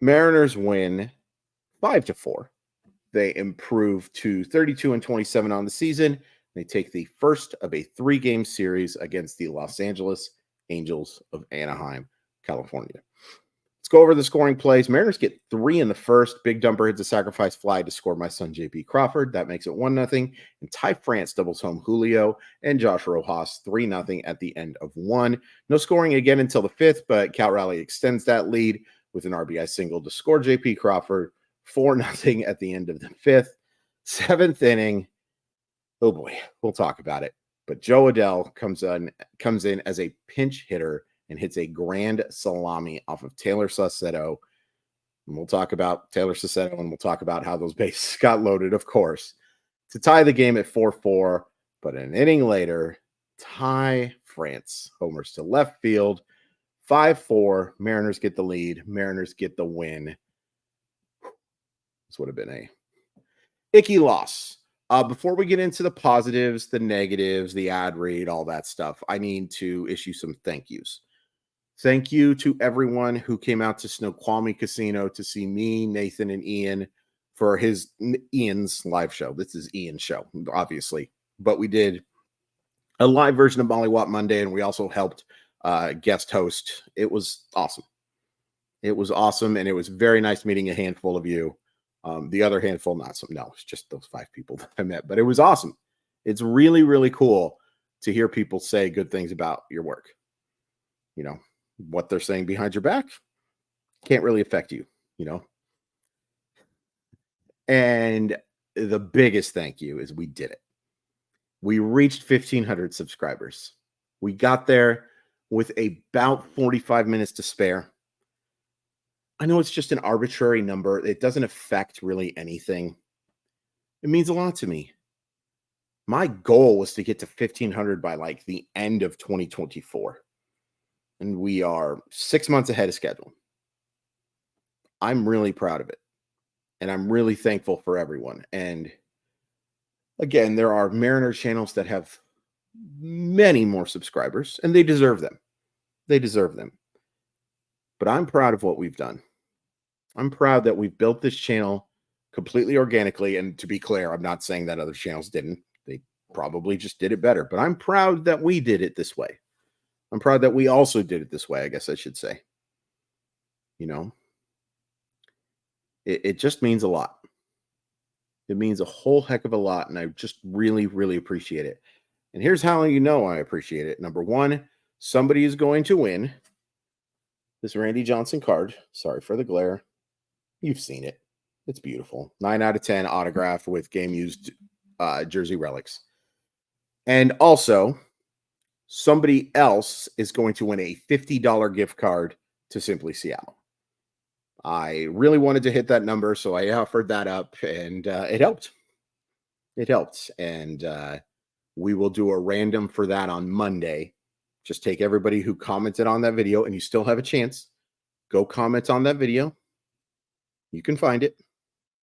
Mariners win 5-4. They improve to 32-27 on the season. They take the first of a 3-game series against the Los Angeles Angels of Anaheim, California. Let's go over the scoring plays. Mariners get 3 in the first. Big Dumper hits a sacrifice fly to score my son, J.P. Crawford. That makes it 1-0. And Ty France doubles home Julio and Josh Rojas 3-0 at the end of 1. No scoring again until the 5th, but Cal Raleigh extends that lead with an RBI single to score J.P. Crawford 4-0 at the end of the 5th. 7th inning. Oh boy, we'll talk about it. But Joe Adell comes in as a pinch hitter and hits a grand salami off of Tayler Saucedo. And we'll talk about Tayler Saucedo, and we'll talk about how those bases got loaded, of course, to tie the game at 4-4. But an inning later, Ty France homers to left field. 5-4. Mariners get the lead. Mariners get the win. This would have been a icky loss. Before we get into the positives, the negatives, the ad read, all that stuff, I need to issue some thank yous. Thank you to everyone who came out to Snoqualmie Casino to see me, Nathan, and Ian for Ian's live show. This is Ian's show, obviously. But we did a live version of Molly Watt Monday, and we also helped guest host. It was awesome. It was awesome, and it was very nice meeting a handful of you. The other handful, no, it's just those 5 people that I met, but it was awesome. It's really, really cool to hear people say good things about your work. You know, what they're saying behind your back can't really affect you, you know? And the biggest thank you is we did it. We reached 1,500 subscribers. We got there with about 45 minutes to spare. I know it's just an arbitrary number. It doesn't affect really anything. It means a lot to me. My goal was to get to 1,500 by like the end of 2024. And we are 6 months ahead of schedule. I'm really proud of it. And I'm really thankful for everyone. And again, there are Mariner channels that have many more subscribers, and they deserve them. They deserve them. But I'm proud of what we've done. I'm proud that we've built this channel completely organically. And to be clear, I'm not saying that other channels didn't. They probably just did it better. But I'm proud that we did it this way. I'm proud that we also did it this way, I guess I should say. You know, it just means a lot. It means a whole heck of a lot. And I just really, really appreciate it. And here's how you know I appreciate it. Number 1, somebody is going to win this Randy Johnson card. Sorry for the glare. You've seen it. It's beautiful. 9 out of 10 autograph with game used jersey relics. And also, somebody else is going to win a $50 gift card to Simply Seattle. I really wanted to hit that number, so I offered that up, and it helped. It helped. And we will do a random for that on Monday. Just take everybody who commented on that video, and you still have a chance. Go comment on that video. You can find it.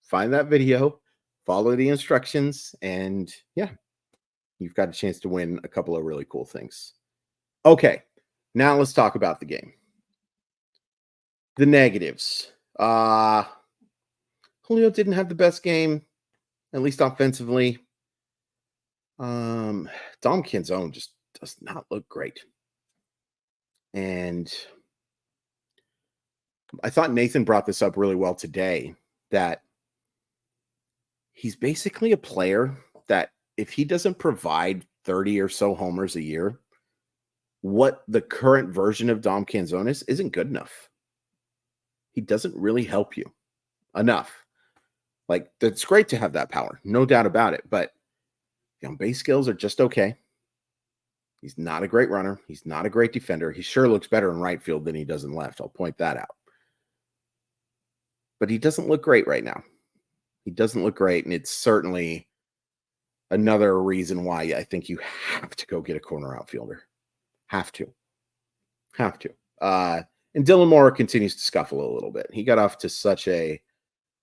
Find that video. Follow the instructions. And yeah, you've got a chance to win a couple of really cool things. Okay, now let's talk about the game. The negatives. Julio didn't have the best game, at least offensively. Dom Canzone just does not look great. And I thought Nathan brought this up really well today, that he's basically a player that if he doesn't provide 30 or so homers a year, what the current version of Dom Canzone isn't good enough. He doesn't really help you enough. Like, it's great to have that power, no doubt about it, but you know, base skills are just okay. He's not a great runner. He's not a great defender. He sure looks better in right field than he does in left. I'll point that out. But he doesn't look great right now. He doesn't look great, and it's certainly another reason why I think you have to go get a corner outfielder. Have to. And Dylan Moore continues to scuffle a little bit. He got off to such a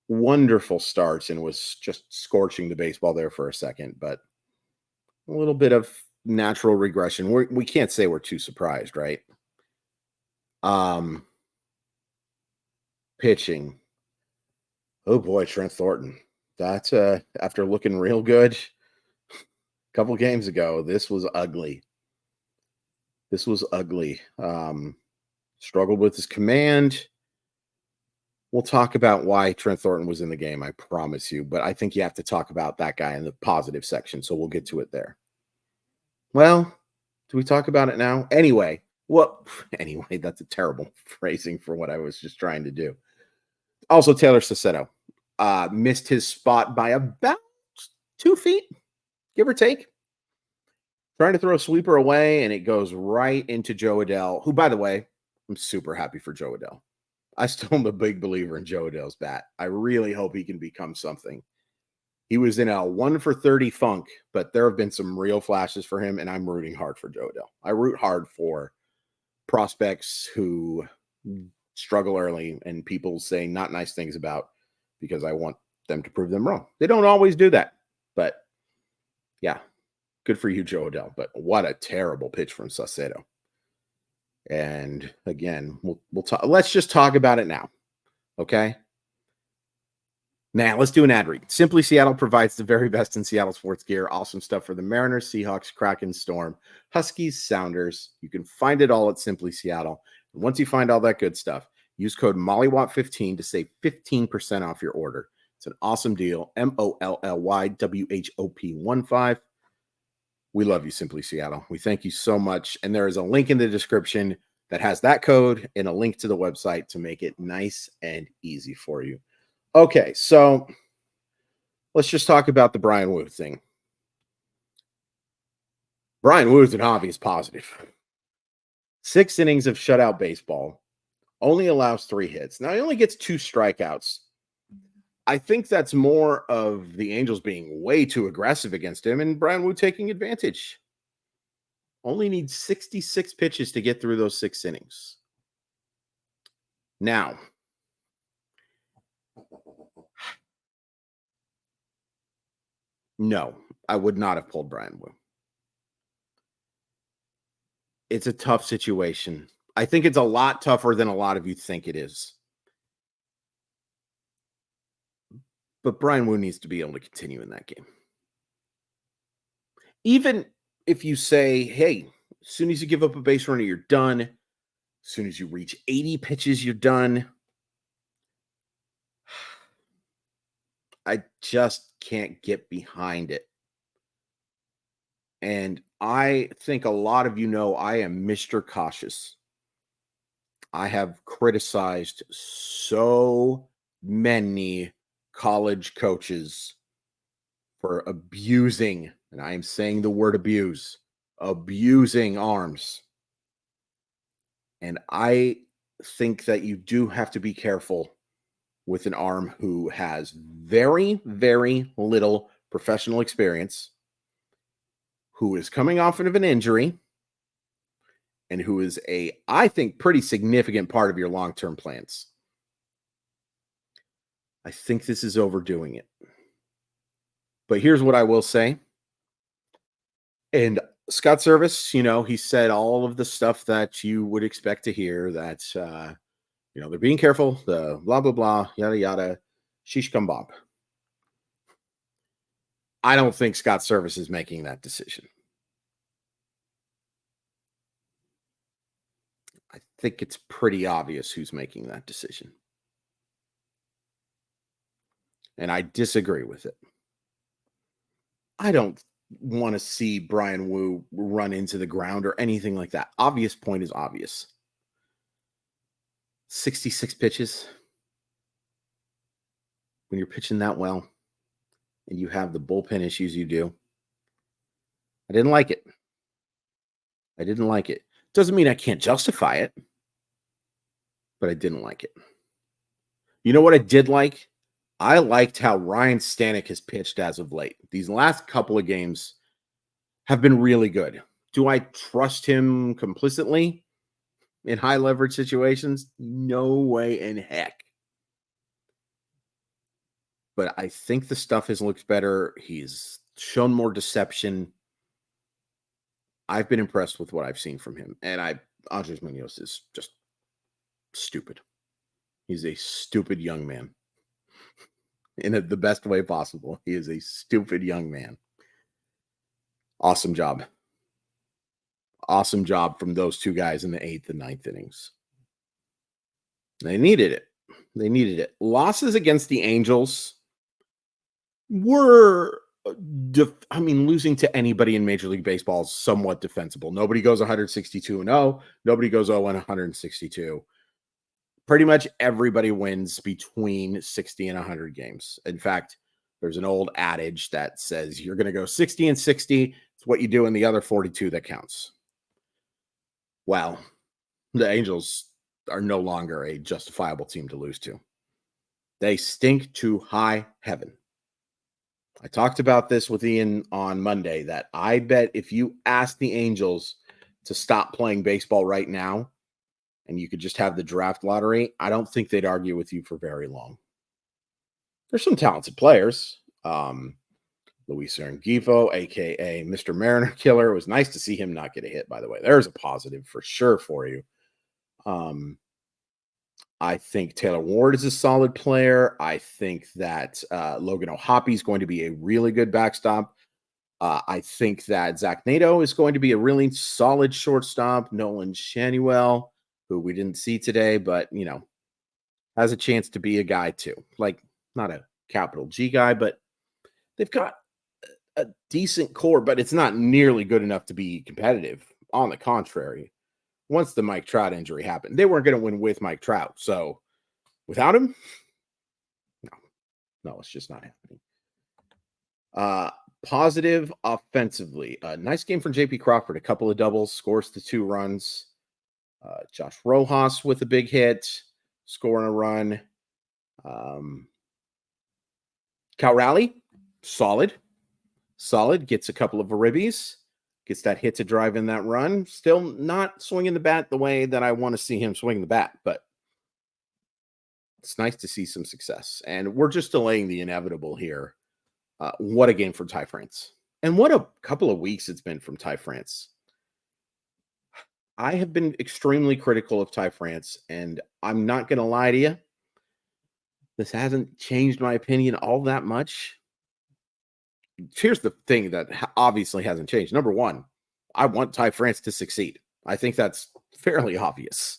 wonderful start and was just scorching the baseball there for a second, but a little bit of natural regression. We can't say we're too surprised, right? pitching. Oh boy, Trent Thornton. That's after looking real good a couple games ago. This was ugly. This was ugly. Struggled with his command. We'll talk about why Trent Thornton was in the game, I promise you. But I think you have to talk about that guy in the positive section. So we'll get to it there. Well, do we talk about it now? Anyway, anyway, that's a terrible phrasing for what I was just trying to do. Also, Tayler Saucedo missed his spot by about 2 feet, give or take. Trying to throw a sweeper away, and it goes right into Joe Adell, who, by the way, I'm super happy for Joe Adell. I still am a big believer in Joe Adell's bat. I really hope he can become something. He was in a 1 for 30 funk, but there have been some real flashes for him, and I'm rooting hard for Joe Adell. I root hard for prospects who struggle early and people say not nice things about because I want them to prove them wrong. They don't always do that, but yeah, good for you, Joe Adell. But what a terrible pitch from Saucedo. And again, we'll talk. Let's just talk about it now, okay? Now let's do an ad read. Simply Seattle provides the very best in Seattle sports gear. Awesome stuff for the Mariners, Seahawks, Kraken, Storm, Huskies, Sounders. You can find it all at Simply Seattle. And once you find all that good stuff, use code MOLLYWOP15 to save 15% off your order. It's an awesome deal. MOLLYWHOP15. We love you, Simply Seattle. We thank you so much. And there is a link in the description that has that code and a link to the website to make it nice and easy for you. Okay, so let's just talk about the Bryan Woo thing. Bryan Woo is an obvious positive. 6 innings of shutout baseball, only allows 3 hits. Now, he only gets 2 strikeouts. I think that's more of the Angels being way too aggressive against him and Bryan Woo taking advantage. Only needs 66 pitches to get through those 6 innings. Now, no, I would not have pulled Bryan Woo. It's a tough situation. I think it's a lot tougher than a lot of you think it is. But Bryan Woo needs to be able to continue in that game. Even if you say, hey, as soon as you give up a base runner, you're done. As soon as you reach 80 pitches, you're done. I just can't get behind it. And I think a lot of you know I am Mr. Cautious. I have criticized so many college coaches for abusing, and I am saying the word abusing arms. And I think that you do have to be careful with an arm who has very, very little professional experience, who is coming off of an injury, and who is I think, pretty significant part of your long-term plans. I think this is overdoing it. But here's what I will say. And Scott Service, he said all of the stuff that you would expect to hear, that, they're being careful, the blah, blah, blah, yada, yada, sheesh kebab. I don't think Scott Service is making that decision. I think it's pretty obvious who's making that decision. And I disagree with it. I don't want to see Bryan Woo run into the ground or anything like that. Obvious point is obvious. 66 pitches. When you're pitching that well and you have the bullpen issues you do, I didn't like it. Doesn't mean I can't justify it, but I didn't like it. You know what I did like? I liked how Ryan Stanek has pitched as of late. These last couple of games have been really good. Do I trust him complicitly in high leverage situations? No way in heck. But I think the stuff has looked better. He's shown more deception. I've been impressed with what I've seen from him. And Andres Munoz is just stupid. He's a stupid young man the best way possible. He is a stupid young man. Awesome job. Awesome job from those two guys in the eighth and ninth innings. They needed it. They needed it. Losses against the Angels were, losing to anybody in Major League Baseball is somewhat defensible. Nobody goes 162-0. Nobody goes 0-162. Pretty much everybody wins between 60 and 100 games. In fact, there's an old adage that says you're going to go 60 and 60. It's what you do in the other 42 that counts. Well, the Angels are no longer a justifiable team to lose to. They stink to high heaven. I talked about this with Ian on Monday that I bet if you ask the Angels to stop playing baseball right now and you could just have the draft lottery, I don't think they'd argue with you for very long. There's some talented players. Luis Rengifo, a.k.a. Mr. Mariner Killer. It was nice to see him not get a hit, by the way. There's a positive for sure for you. I think Taylor Ward is a solid player. I think that Logan O'Hoppe is going to be a really good backstop. I think that Zach Nato is going to be a really solid shortstop. Nolan Shanuel, who we didn't see today, but, has a chance to be a guy too. Like, not a capital G guy, but they've got a decent core, but it's not nearly good enough to be competitive. On the contrary, once the Mike Trout injury happened, they weren't going to win with Mike Trout. So without him, no, it's just not happening. Positive offensively. Nice game from JP Crawford. A couple of doubles, scores the 2 runs. Josh Rojas with a big hit, scoring a run. Cal Raleigh, solid, gets a couple of ribbies, gets that hit to drive in that run. Still not swinging the bat the way that I want to see him swing the bat, but it's nice to see some success. And we're just delaying the inevitable here. What a game from Ty France. And what a couple of weeks it's been from Ty France. I have been extremely critical of Ty France, and I'm not going to lie to you. This hasn't changed my opinion all that much. Here's the thing that obviously hasn't changed. Number one, I want Ty France to succeed. I think that's fairly obvious.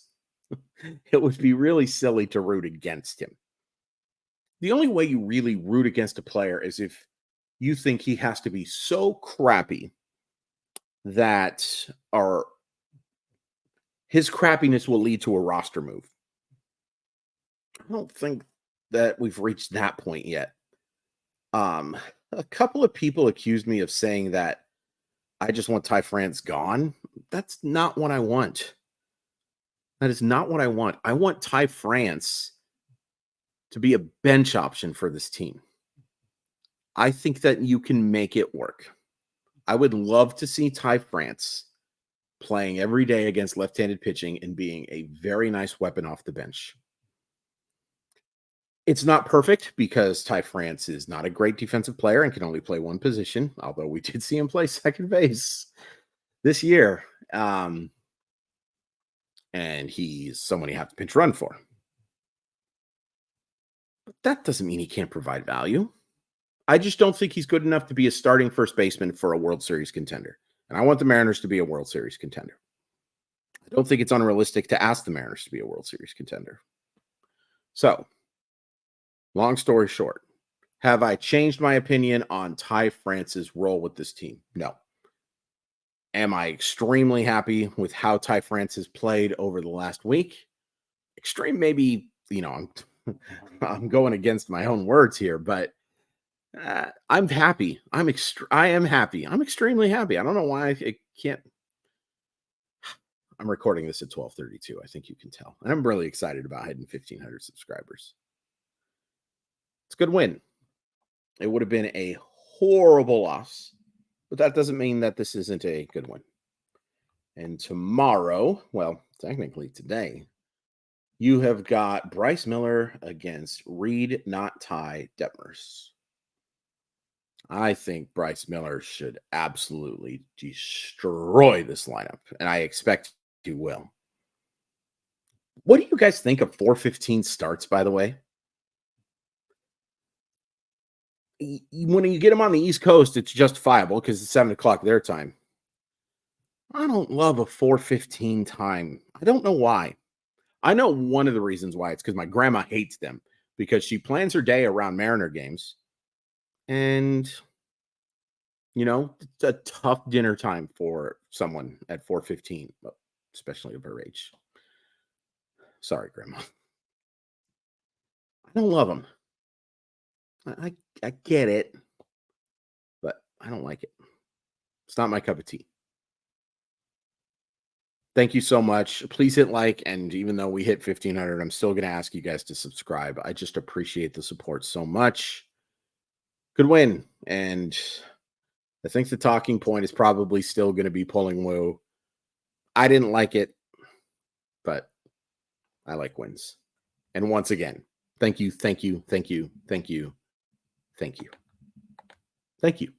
It would be really silly to root against him. The only way you really root against a player is if you think he has to be so crappy that his crappiness will lead to a roster move. I don't think that we've reached that point yet. A couple of people accused me of saying that I just want Ty France gone. That's not what I want. That is not what I want. I want Ty France to be a bench option for this team. I think that you can make it work. I would love to see Ty France playing every day against left-handed pitching and being a very nice weapon off the bench. It's not perfect because Ty France is not a great defensive player and can only play one position, although we did see him play second base this year. And he's someone you have to pinch run for. But that doesn't mean he can't provide value. I just don't think he's good enough to be a starting first baseman for a World Series contender. And I want the Mariners to be a World Series contender. I don't think it's unrealistic to ask the Mariners to be a World Series contender. So, long story short, have I changed my opinion on Ty France's role with this team? No. Am I extremely happy with how Ty France has played over the last week? Extreme, maybe, I'm going against my own words here, but I'm happy. I am happy. I'm extremely happy. I don't know why I can't. I'm recording this at 12:32. I think you can tell. And I'm really excited about hitting 1,500 subscribers. It's a good win. It would have been a horrible loss, but that doesn't mean that this isn't a good win. And tomorrow, well, technically today, you have got Bryce Miller against Reed, not Ty Detmers. I think Bryce Miller should absolutely destroy this lineup, and I expect he will. What do you guys think of 4:15 starts, by the way? When you get them on the East Coast, it's justifiable because it's 7 o'clock their time. I don't love a 4:15 time. I don't know why. I know one of the reasons why. It's because my grandma hates them because she plans her day around Mariner games, and it's a tough dinner time for someone at 4:15, especially of her age. Sorry, grandma. I don't love them. I get it, but I don't like it. It's not my cup of tea. Thank you so much. Please hit like, and even though we hit 1,500, I'm still going to ask you guys to subscribe. I just appreciate the support so much. Good win, and I think the talking point is probably still going to be pulling Woo. I didn't like it, but I like wins. And once again, thank you, thank you, thank you, thank you, thank you, thank you.